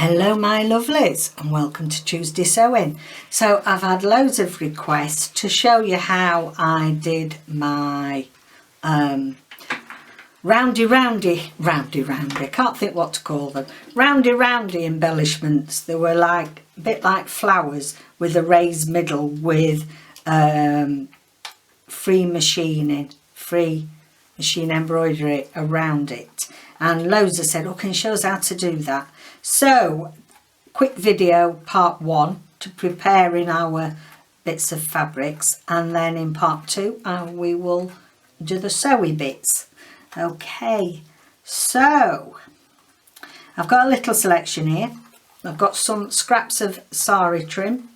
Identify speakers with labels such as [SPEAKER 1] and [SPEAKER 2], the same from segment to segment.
[SPEAKER 1] Hello my lovelies and welcome to Tuesday Sewing. So I've had loads of requests to show you how I did my roundy, I can't think what to call them, roundy
[SPEAKER 2] embellishments. They were like a bit like flowers with a raised middle with free machine embroidery around it, and loads have said, oh, can you show us how to do that? So quick video part 1 to preparing our bits of fabrics, and then in part 2 we will do the sewy bits. Okay, so I've got a little selection here. I've got some scraps of sari trim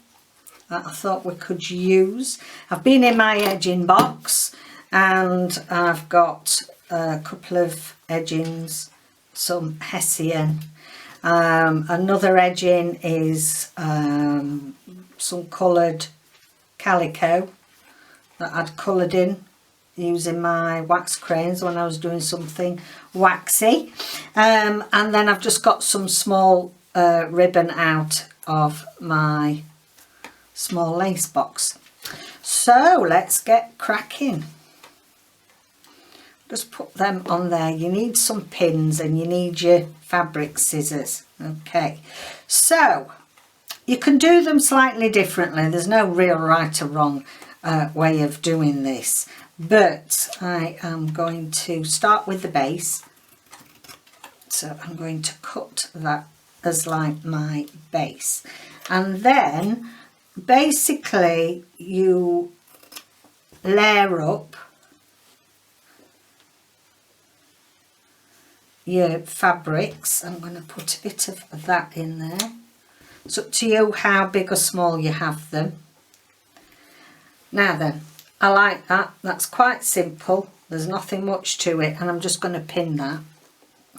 [SPEAKER 2] that I thought we could use. I've been in my edging box and I've got a couple of edgings, some Hessian. Another edging is some coloured calico that I'd coloured in using my wax crayons when I was doing something waxy, and then I've just got some small ribbon out of my small lace box. So let's get cracking. Just put them on there. You need some pins and you need your fabric scissors. Okay, so you can do them slightly differently. There's no real right or wrong way of doing this, but I am going to start with the base. So I'm going to cut that as like my base, and then basically you layer up your fabrics. I'm going to put a bit of that in there. It's up to you how big or small you have them. Now then, I like that. That's quite simple. There's nothing much to it, and I'm just going to pin that.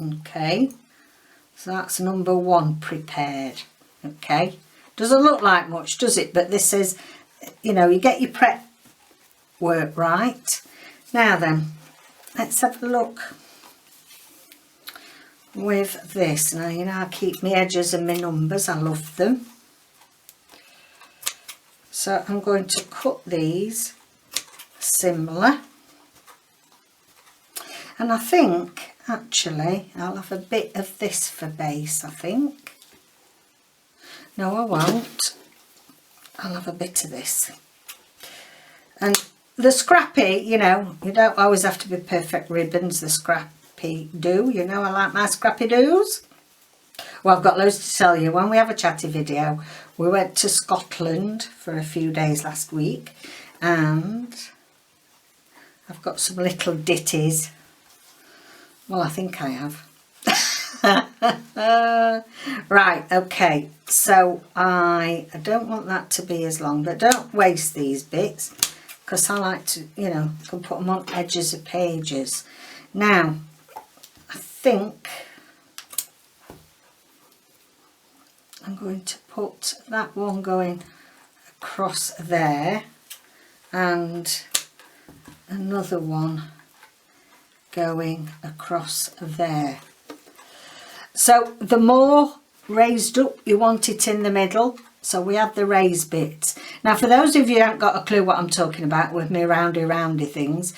[SPEAKER 2] Okay, so that's number 1 prepared. Okay, doesn't look like much, does it? But this is, you know, you get your prep work right. Now then, let's have a look with this. Now, you know, I keep my edges and my numbers. I love them. So I'm going to cut these similar, and I think actually I'll have a bit of this for base. I think, no I won't, I'll have a bit of this. And the scrappy, you know, you don't always have to be perfect ribbons. The scrappy do, you know, I like my scrappy doos. Well, I've got loads to tell you. When we have a chatty video, we went to Scotland for a few days last week, and I've got some little ditties. Well, I think I have. Right, okay, so I don't want that to be as long, but don't waste these bits, because I like to, you know, can put them on edges of pages. Now, I think I'm going to put that one going across there and another one going across there. So the more raised up you want it in the middle, so we have the raised bits. Now for those of you who haven't got a clue what I'm talking about with me roundy things,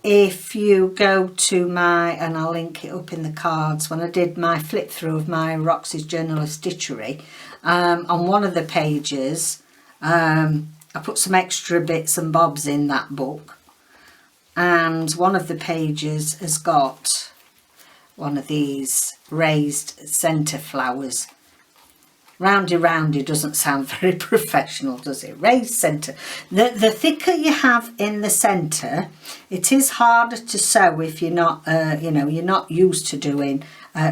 [SPEAKER 2] if you go to my, and I'll link it up in the cards, when I did my flip through of my Roxy's Journal of Stitchery, on one of the pages I put some extra bits and bobs in that book, and one of the pages has got one of these raised centre flowers. Roundy doesn't sound very professional, does it? Raised centre. The thicker you have in the centre, it is harder to sew if you're not, you know, you're not used to doing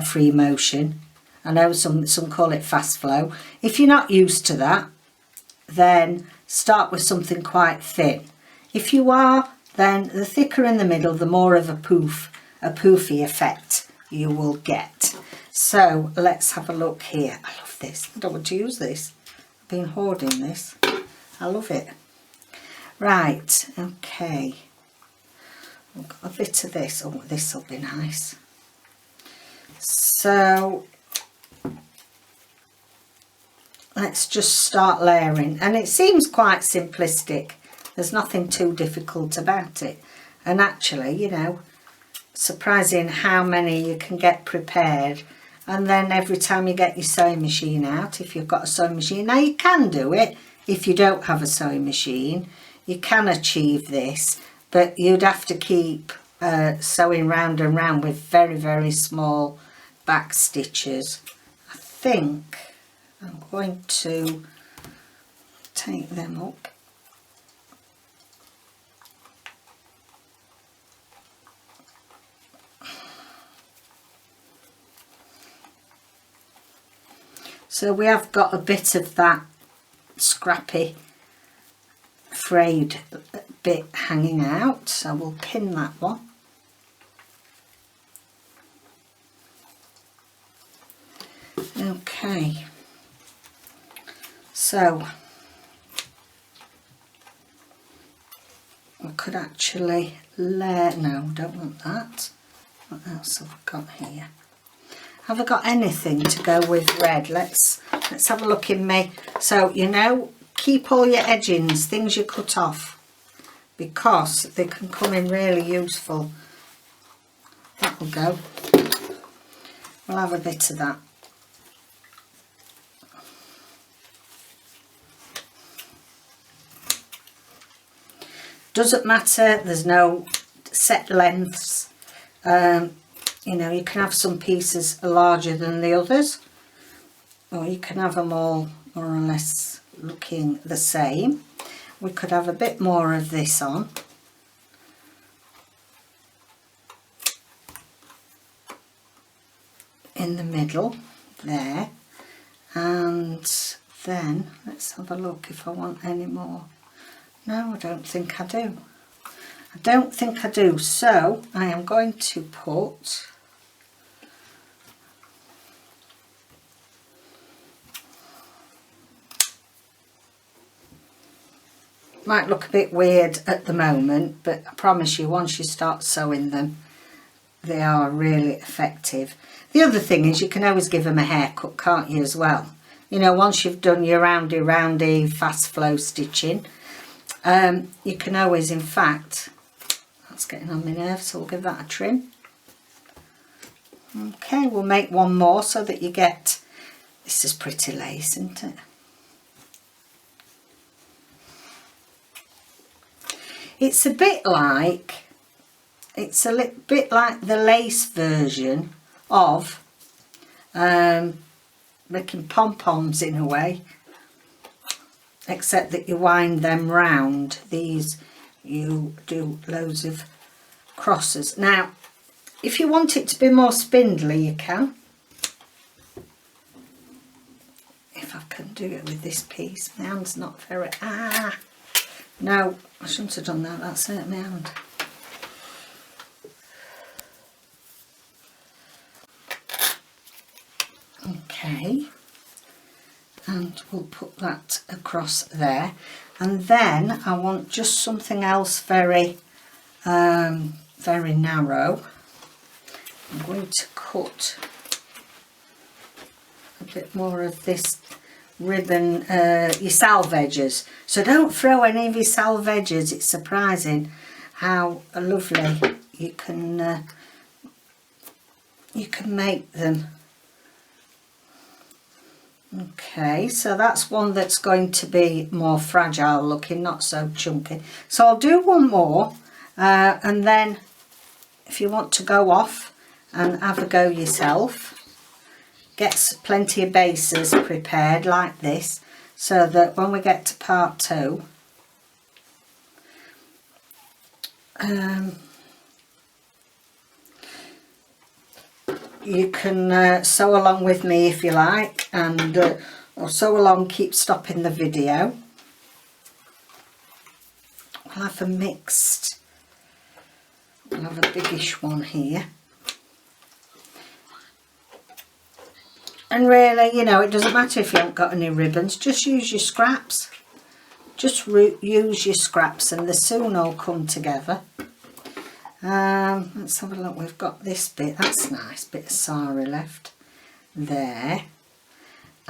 [SPEAKER 2] free motion. I know some call it fast flow. If you're not used to that, then start with something quite thin. If you are, then the thicker in the middle, the more of a poofy effect you will get. So let's have a look here. I love this. I don't want to use this. I've been hoarding this. I love it. Right, okay. I've got a bit of this. Oh, this will be nice. So
[SPEAKER 1] let's just start layering. And it seems quite simplistic. There's nothing too difficult about it. And actually, you know, surprising how many you can get prepared. And then every time you get your sewing machine out, if you've got a sewing machine, now you can do it if you don't have a sewing machine. You can achieve this, but you'd have to keep sewing round and round with very, very small back stitches. I think I'm going to take them up. So we have got a bit of that scrappy frayed bit hanging out, so we'll pin that one. Okay, so we could actually layer, no, don't want that. What else have I got here? Have I got anything to go with red? Let's have a look in me. So, you know, keep all your edgings, things you cut off, because they can come in really useful. That'll go. We'll have a bit of that. Doesn't matter, there's no set lengths. You know, you can have some pieces larger than the others, or you can have them all more or less looking the same. We could have a bit more of this on. In the middle there, and then let's have a look if I want any more. No, I don't think I do. I don't think I do, so I am going to put might look a bit weird at the moment, but I promise you once you start sewing them they are really effective. The other thing is you can always give them a haircut, can't you, as well? You know, once you've done your roundy fast flow stitching, you can always, in fact, that's getting on my nerves, so we'll give that a trim. Okay, we'll make one more so that you get, this is pretty lace, isn't it? It's a bit like, it's a little bit like the lace version of making pom-poms in a way, except that you wind them round. These you do loads of crosses. Now if you want it to be more spindly you can, if I can do it with this piece. My hand's not very, no, I shouldn't have done that, that's hurt my hand. Okay, and we'll put that across there, and then I want just something else very very narrow. I'm going to cut a bit more of this ribbon, your salve edges, so don't throw any of your salve edges. It's surprising how lovely you can make them. Okay, so that's one that's going to be more fragile looking, not so chunky. So I'll do one more, and then if you want to go off and have a go yourself, get plenty of bases prepared like this, so that when we get to part 2, you can sew along with me if you like, and or sew along, keep stopping the video. I'll have a mixed, I'll have a biggish one here. And really, you know, it doesn't matter if you haven't got any ribbons, just use your scraps. Just use your scraps and they soon all come together. Let's have a look, we've got this bit, that's nice, bit of sari left there.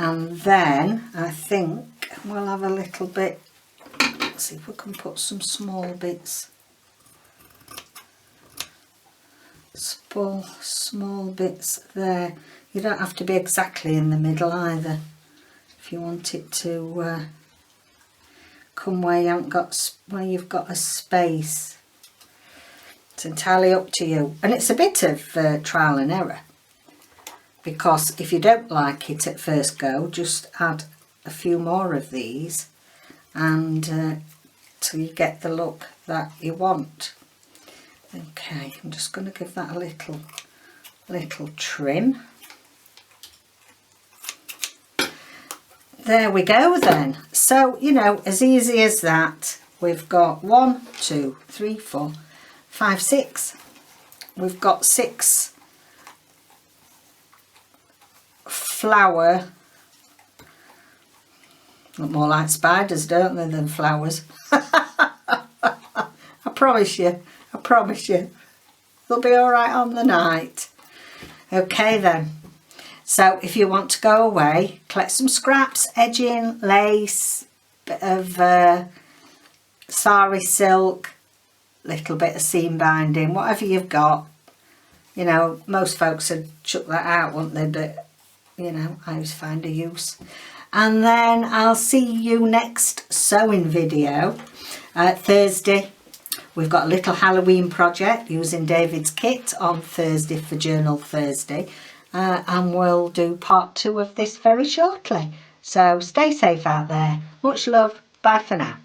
[SPEAKER 1] And then I think we'll have a little bit, let's see if we can put some small bits, small bits there. You don't have to be exactly in the middle either if you want it to come where you haven't got, where you've got a space. It's entirely up to you, and it's a bit of trial and error, because if you don't like it at first go, just add a few more of these and till you get the look that you want. Okay, I'm just going to give that a little trim. There we go then. So, you know, as easy as that. We've got 1, 2, 3, 4, 5, 6. We've got 6 flower, look more like spiders, don't they, than flowers. I promise you, they'll be all right on the night. Okay then, so if you want to go away, collect some scraps, edging, lace, bit of sari silk, little bit of seam binding, whatever you've got. You know, most folks would chuck that out, wouldn't they? But you know, I always find a use. And then I'll see you next sewing video. Thursday, we've got a little Halloween project using David's kit on Thursday for Journal Thursday. And we'll do part 2 of this very shortly. So stay safe out there. Much love. Bye for now.